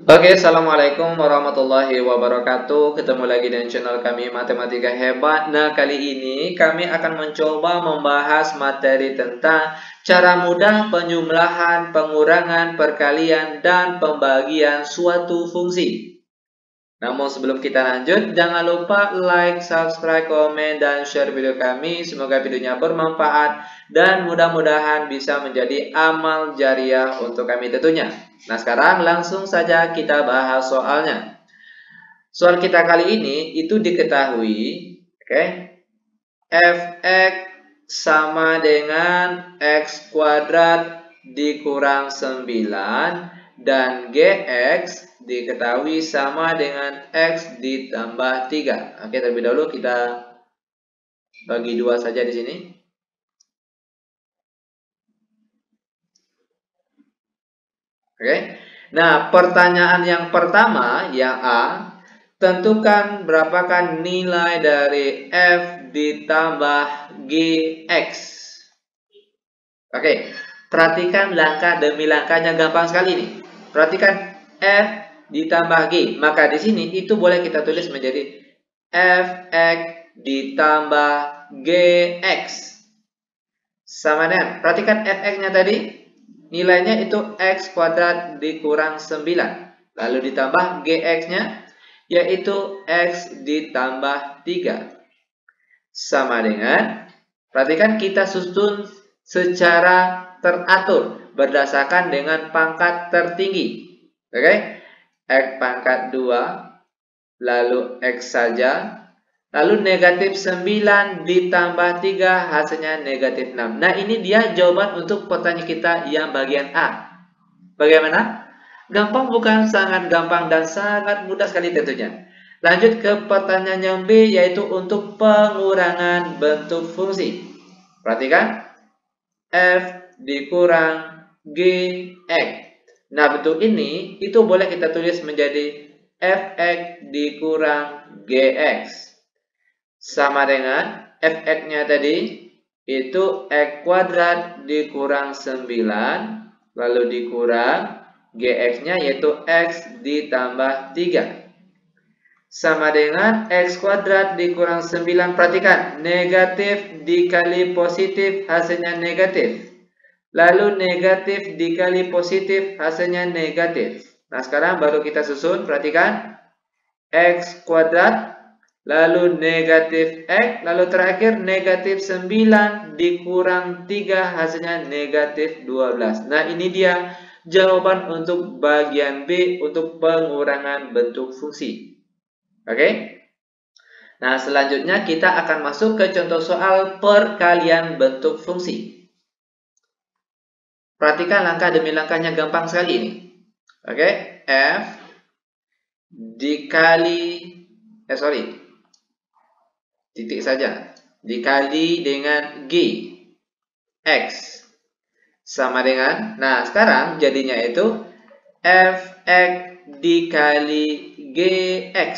Oke, assalamualaikum warahmatullahi wabarakatuh. Ketemu lagi dengan channel kami Matematika Hebat. Nah, kali ini kami akan mencoba membahas materi tentang cara mudah penjumlahan, pengurangan, perkalian, dan pembagian suatu fungsi. Namun sebelum kita lanjut, jangan lupa like, subscribe, komen, dan share video kami. Semoga videonya bermanfaat dan mudah-mudahan bisa menjadi amal jariah untuk kami tentunya. Nah, sekarang langsung saja kita bahas soalnya. Soal kita kali ini itu diketahui, oke, fx sama dengan x kuadrat dikurang 9 dan gx diketahui sama dengan x ditambah 3. Oke, terlebih dahulu kita bagi 2 saja di sini. Oke. Nah, pertanyaan yang pertama yang A, tentukan berapakah nilai dari f ditambah gx. Oke, perhatikan langkah demi langkahnya, gampang sekali nih. Perhatikan f ditambah g, maka di sini itu boleh kita tulis menjadi fx ditambah gx sama dengan, perhatikan fx-nya tadi nilainya itu x kuadrat dikurang 9, lalu ditambah gx-nya yaitu x ditambah 3 sama dengan, perhatikan kita susun secara teratur berdasarkan dengan pangkat tertinggi. Oke, x pangkat 2, lalu x saja, lalu negatif 9 ditambah 3 hasilnya negatif 6. Nah, ini dia jawaban untuk pertanyaan kita yang bagian A. Bagaimana? Gampang bukan? Sangat gampang dan sangat mudah sekali tentunya. Lanjut ke pertanyaan yang B, yaitu untuk pengurangan bentuk fungsi. Perhatikan, f dikurang gx. Nah, bentuk ini itu boleh kita tulis menjadi fx dikurang gx sama dengan fx-nya tadi itu x kuadrat dikurang 9 lalu dikurang gx-nya yaitu x ditambah 3 sama dengan x kuadrat dikurang 9. Perhatikan, negatif dikali positif hasilnya negatif. Lalu negatif dikali positif hasilnya negatif. Nah, sekarang baru kita susun. Perhatikan, x kuadrat, lalu negatif x, lalu terakhir negatif 9 dikurang 3 hasilnya negatif 12. Nah, ini dia jawaban untuk bagian B untuk pengurangan bentuk fungsi. Oke. Nah, selanjutnya kita akan masuk ke contoh soal perkalian bentuk fungsi. Perhatikan langkah demi langkahnya, gampang sekali ini. Oke, f dikali titik saja, dikali dengan g x sama dengan, nah sekarang jadinya itu fx dikali gx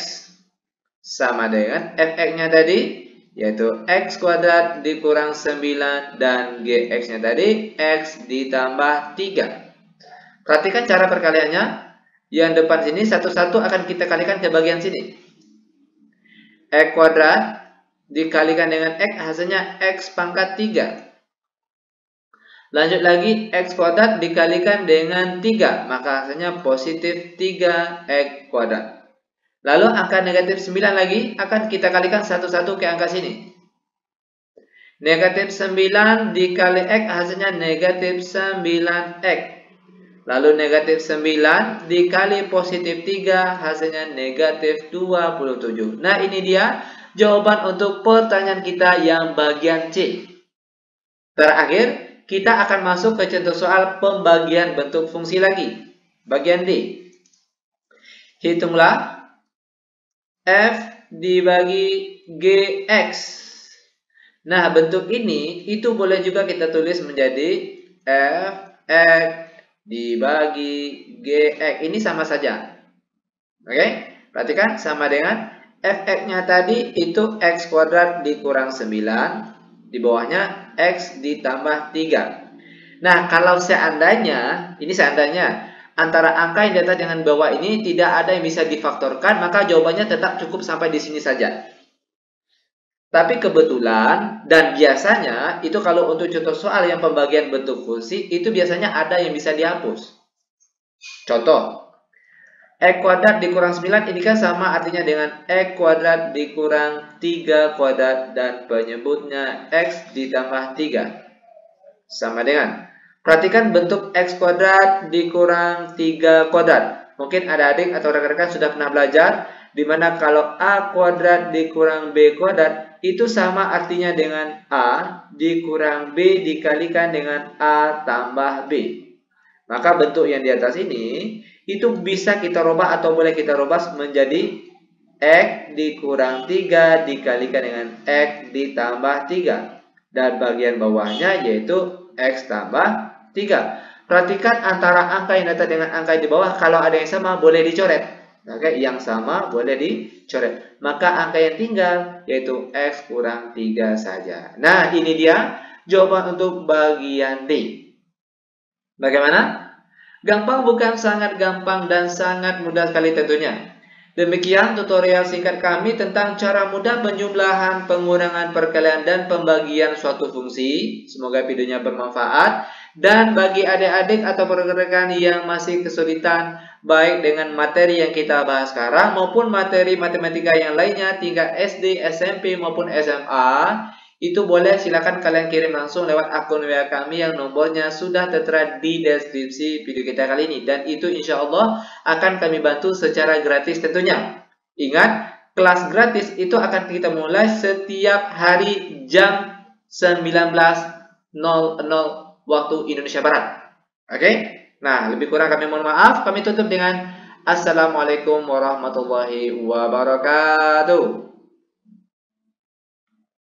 sama dengan fx-nya tadi yaitu x kuadrat dikurang 9 dan gx-nya tadi x ditambah 3. Perhatikan cara perkaliannya. Yang depan sini satu-satu akan kita kalikan ke bagian sini. X kuadrat dikalikan dengan x hasilnya x pangkat 3. Lanjut lagi, x kuadrat dikalikan dengan 3, maka hasilnya positif 3x kuadrat. Lalu angka negatif 9 lagi akan kita kalikan satu-satu ke angka sini. Negatif 9 dikali x hasilnya negatif 9x. Lalu negatif 9 dikali positif 3 hasilnya negatif 27. Nah, ini dia jawaban untuk pertanyaan kita yang bagian C. Terakhir, kita akan masuk ke contoh soal pembagian bentuk fungsi lagi. Bagian D. Hitunglah f dibagi gx. Nah, bentuk ini itu boleh juga kita tulis menjadi fx dibagi gx. Ini sama saja. Oke, perhatikan sama dengan fx-nya tadi itu x kuadrat dikurang 9, di bawahnya x ditambah 3. Nah, kalau seandainya, ini seandainya antara angka yang di atas dengan bawah ini tidak ada yang bisa difaktorkan, maka jawabannya tetap cukup sampai di sini saja. Tapi kebetulan dan biasanya itu kalau untuk contoh soal yang pembagian bentuk fungsi itu biasanya ada yang bisa dihapus. Contoh, X kuadrat dikurang 9 ini kan sama artinya dengan X kuadrat dikurang 3 kuadrat dan penyebutnya X ditambah 3. Sama dengan, perhatikan bentuk X kuadrat dikurang 3 kuadrat. Mungkin ada adik atau rekan-rekan sudah pernah belajar, di mana kalau A kuadrat dikurang B kuadrat, itu sama artinya dengan A dikurang B dikalikan dengan A tambah B. Maka bentuk yang di atas ini itu bisa kita rubah atau boleh kita rubah menjadi X dikurang 3 dikalikan dengan X ditambah 3. Dan bagian bawahnya yaitu X tambah 3. Perhatikan antara angka yang di atas dengan angka yang di bawah, kalau ada yang sama boleh dicoret. Oke, yang sama boleh dicoret. Maka angka yang tinggal yaitu X kurang 3 saja. Nah, ini dia jawaban untuk bagian D. Bagaimana? Gampang bukan? Sangat gampang dan sangat mudah sekali tentunya. Demikian tutorial singkat kami tentang cara mudah penjumlahan, pengurangan, perkalian, dan pembagian suatu fungsi. Semoga videonya bermanfaat. Dan bagi adik-adik atau rekan-rekan yang masih kesulitan baik dengan materi yang kita bahas sekarang maupun materi matematika yang lainnya tingkat SD, SMP maupun SMA, itu boleh silakan kalian kirim langsung lewat akun WA kami yang nomornya sudah tertera di deskripsi video kita kali ini. Dan itu insya Allah akan kami bantu secara gratis tentunya. Ingat, kelas gratis itu akan kita mulai setiap hari jam 19.00 waktu Indonesia Barat. Oke? Nah, lebih kurang kami mohon maaf. Kami tutup dengan Assalamualaikum warahmatullahi wabarakatuh.